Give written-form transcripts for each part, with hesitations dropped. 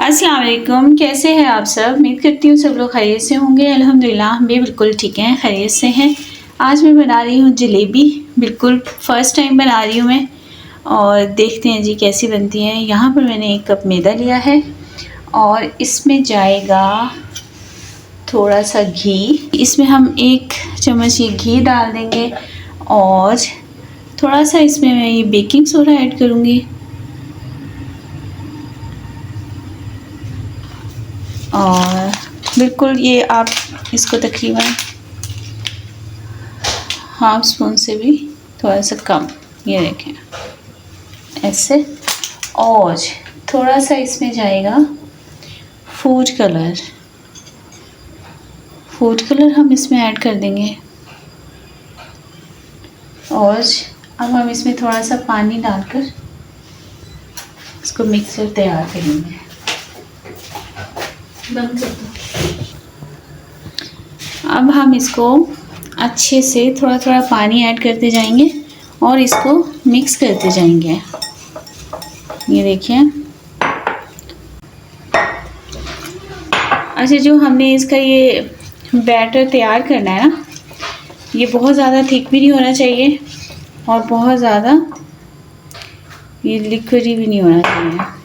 अस्सलाम वालेकुम, कैसे हैं आप सब। उम्मीद करती हूँ सब लोग खैरियत से होंगे। अल्हम्दुलिल्लाह हम भी बिल्कुल ठीक हैं, खैरियत से हैं। आज मैं बना रही हूँ जलेबी, बिल्कुल फ़र्स्ट टाइम बना रही हूँ मैं। और देखते हैं जी कैसी बनती हैं। यहाँ पर मैंने 1 कप मैदा लिया है और इसमें जाएगा थोड़ा सा घी। इसमें हम 1 चम्मच ये घी डाल देंगे और थोड़ा सा इसमें मैं ये बेकिंग सोडा ऐड करूँगी और बिल्कुल ये आप इसको तकरीबन हाफ स्पून से भी थोड़ा सा कम, ये देखें ऐसे। और थोड़ा सा इसमें जाएगा फूड कलर हम इसमें ऐड कर देंगे। और अब हम इसमें थोड़ा सा पानी डालकर इसको मिक्सर तैयार करेंगे। अब हम इसको अच्छे से थोड़ा थोड़ा पानी ऐड करते जाएंगे और इसको मिक्स करते जाएंगे। ये देखिए। अच्छा, जो हमने इसका ये बैटर तैयार करना है ना, ये बहुत ज़्यादा थिक भी नहीं होना चाहिए और बहुत ज़्यादा ये लिक्विडी भी नहीं होना चाहिए।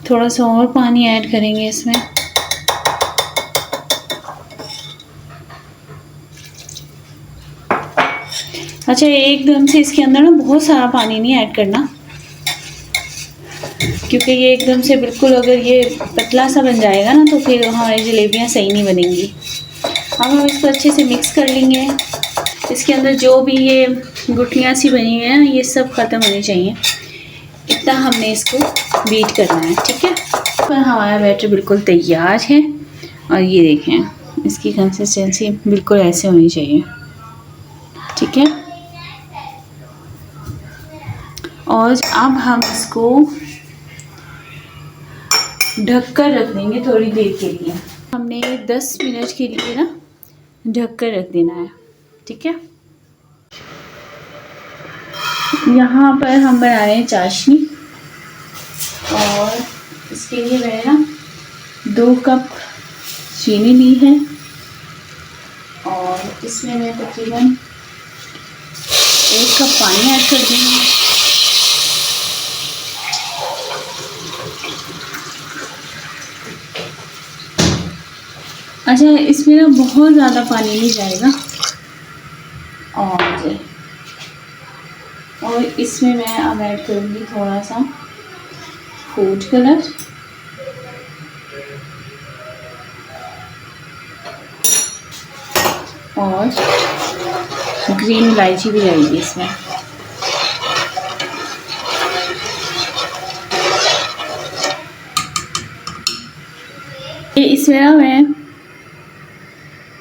थोड़ा सा और पानी ऐड करेंगे इसमें। अच्छा, एकदम से इसके अंदर ना बहुत सारा पानी नहीं ऐड करना, क्योंकि ये एकदम से बिल्कुल अगर ये पतला सा बन जाएगा ना तो फिर हमारी जलेबियाँ सही नहीं बनेंगी। अब हम इसको अच्छे से मिक्स कर लेंगे। इसके अंदर जो भी ये गुठलियाँ सी बनी हुई हैं ये सब ख़त्म होनी चाहिए, इतना हमने इसको बीट करना है, ठीक है। पर हमारा बैटर बिल्कुल तैयार है और ये देखें इसकी कंसिस्टेंसी बिल्कुल ऐसे होनी चाहिए, ठीक है। और अब हम इसको ढककर रख देंगे थोड़ी देर के लिए। हमने 10 मिनट के लिए ना ढककर रख देना है, ठीक है। यहाँ पर हम बना रहे हैं चाशनी और इसके लिए मैंने ना 2 कप चीनी ली है और इसमें मैं तकरीबन 1 कप पानी ऐड कर दूँगी। अच्छा, इसमें ना बहुत ज़्यादा पानी नहीं जाएगा और इसमें मैं अब ऐड करूँगी थोड़ा सा फूड कलर और ग्रीन इलायची भी जाएगी इसमें। इसमें ना मैं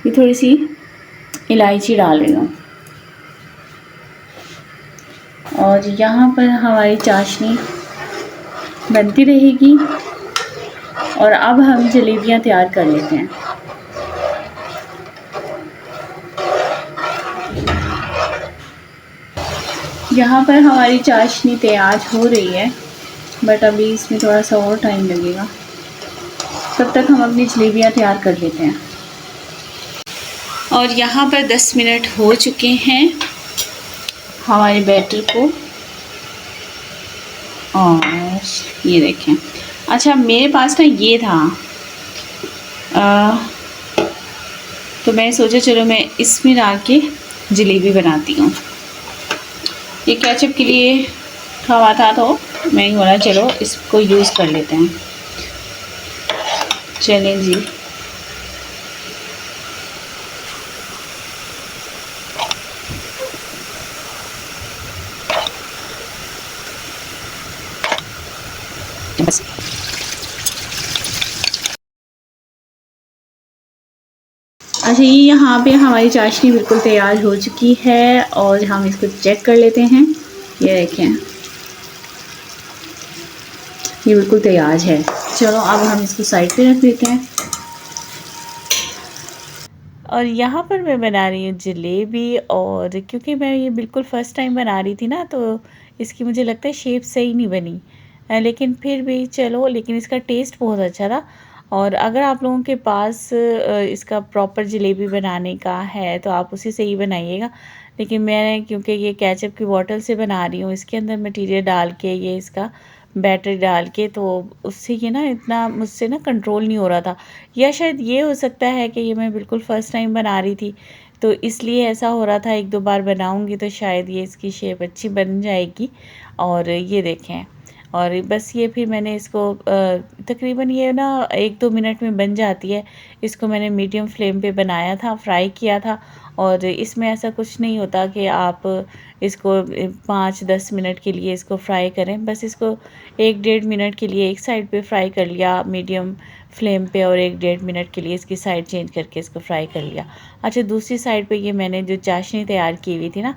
ये थोड़ी सी इलायची डाल रही हूँ और यहाँ पर हमारी चाशनी बनती रहेगी। और अब हम जलेबियाँ तैयार कर लेते हैं। यहाँ पर हमारी चाशनी तैयार हो रही है, बट अभी इसमें थोड़ा सा और टाइम लगेगा। तब तक हम अपनी जलेबियाँ तैयार कर लेते हैं। और यहाँ पर 10 मिनट हो चुके हैं हमारे बैटर को और ये देखें। अच्छा, मेरे पास ना ये था तो मैं सोचा चलो मैं इसमें डाल के जलेबी बनाती हूँ। ये केचप के लिए हवा था तो मैं ही बोला चलो इसको यूज़ कर लेते हैं। चलें जी। बस अच्छा, ये यहाँ पे हमारी चाशनी बिल्कुल तैयार हो चुकी है और हम इसको चेक कर लेते हैं। ये देखें, ये बिल्कुल तैयार है। चलो अब हम इसको साइड पे रख देते हैं। और यहाँ पर मैं बना रही हूँ जलेबी, और क्योंकि मैं ये बिल्कुल फ़र्स्ट टाइम बना रही थी ना, तो इसकी मुझे लगता है शेप सही नहीं बनी। लेकिन फिर भी चलो, लेकिन इसका टेस्ट बहुत अच्छा था। और अगर आप लोगों के पास इसका प्रॉपर जलेबी बनाने का है तो आप उसी से ही बनाइएगा। लेकिन मैं क्योंकि ये केचप की बॉटल से बना रही हूँ, इसके अंदर मटीरियल डाल के, ये इसका बैटर डाल के, तो उससे ये ना इतना मुझसे ना कंट्रोल नहीं हो रहा था। या शायद ये हो सकता है कि ये मैं बिल्कुल फ़र्स्ट टाइम बना रही थी, तो इसलिए ऐसा हो रहा था। एक दो बार बनाऊंगी तो शायद ये इसकी शेप अच्छी बन जाएगी। और ये देखें, और बस ये फिर मैंने इसको तकरीबन ये ना 1-2 मिनट में बन जाती है। इसको मैंने मीडियम फ्लेम पे बनाया था, फ्राई किया था। और इसमें ऐसा कुछ नहीं होता कि आप इसको 5-10 मिनट के लिए इसको फ्राई करें। बस इसको 1-1.5 मिनट के लिए एक साइड पे फ्राई कर लिया मीडियम फ्लेम पे, और 1-1.5 मिनट के लिए इसकी साइड चेंज करके इसको फ्राई कर लिया। अच्छा, दूसरी साइड पे ये मैंने जो चाशनी तैयार की हुई थी ना,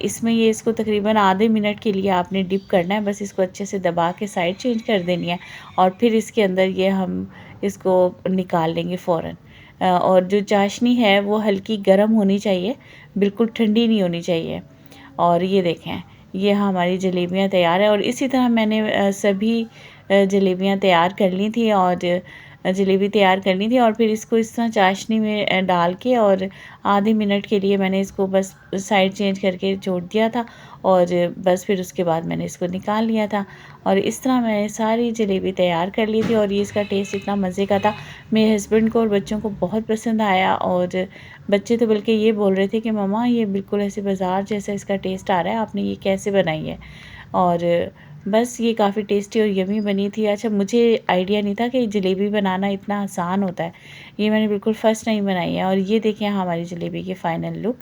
इसमें ये इसको तकरीबन आधे मिनट के लिए आपने डिप करना है। बस इसको अच्छे से दबा के साइड चेंज कर देनी है, और फिर इसके अंदर ये हम इसको निकाल लेंगे फ़ौरन। और जो चाशनी है वो हल्की गर्म होनी चाहिए, बिल्कुल ठंडी नहीं होनी चाहिए। और ये देखें, ये हमारी जलेबियाँ तैयार है। और इसी तरह मैंने सभी जलेबियाँ तैयार कर ली थी, और जलेबी तैयार करनी थी। और फिर इसको इस तरह चाशनी में डाल के, और आधे मिनट के लिए मैंने इसको बस साइड चेंज करके छोड़ दिया था। और बस फिर उसके बाद मैंने इसको निकाल लिया था। और इस तरह मैंने सारी जलेबी तैयार कर ली थी, और ये इसका टेस्ट इतना मज़े का था। मेरे हस्बैंड को और बच्चों को बहुत पसंद आया, और बच्चे तो बल्कि ये बोल रहे थे कि मम्मा ये बिल्कुल ऐसे बाज़ार जैसा इसका टेस्ट आ रहा है, आपने ये कैसे बनाई है। और बस ये काफ़ी टेस्टी और यमी बनी थी। अच्छा, मुझे आइडिया नहीं था कि जलेबी बनाना इतना आसान होता है। ये मैंने बिल्कुल फ़र्स्ट टाइम बनाई है। और ये देखें हमारी जलेबी की फ़ाइनल लुक।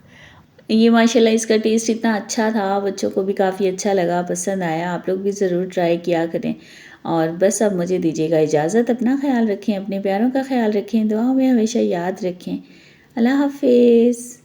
ये माशाल्लाह इसका टेस्ट इतना अच्छा था, बच्चों को भी काफ़ी अच्छा लगा, पसंद आया। आप लोग भी ज़रूर ट्राई किया करें। और बस अब मुझे दीजिएगा इजाज़त। अपना ख़्याल रखें, अपने प्यारों का ख़्याल रखें, दुआओं में हमेशा याद रखें। अल्लाह हाफ़िज़।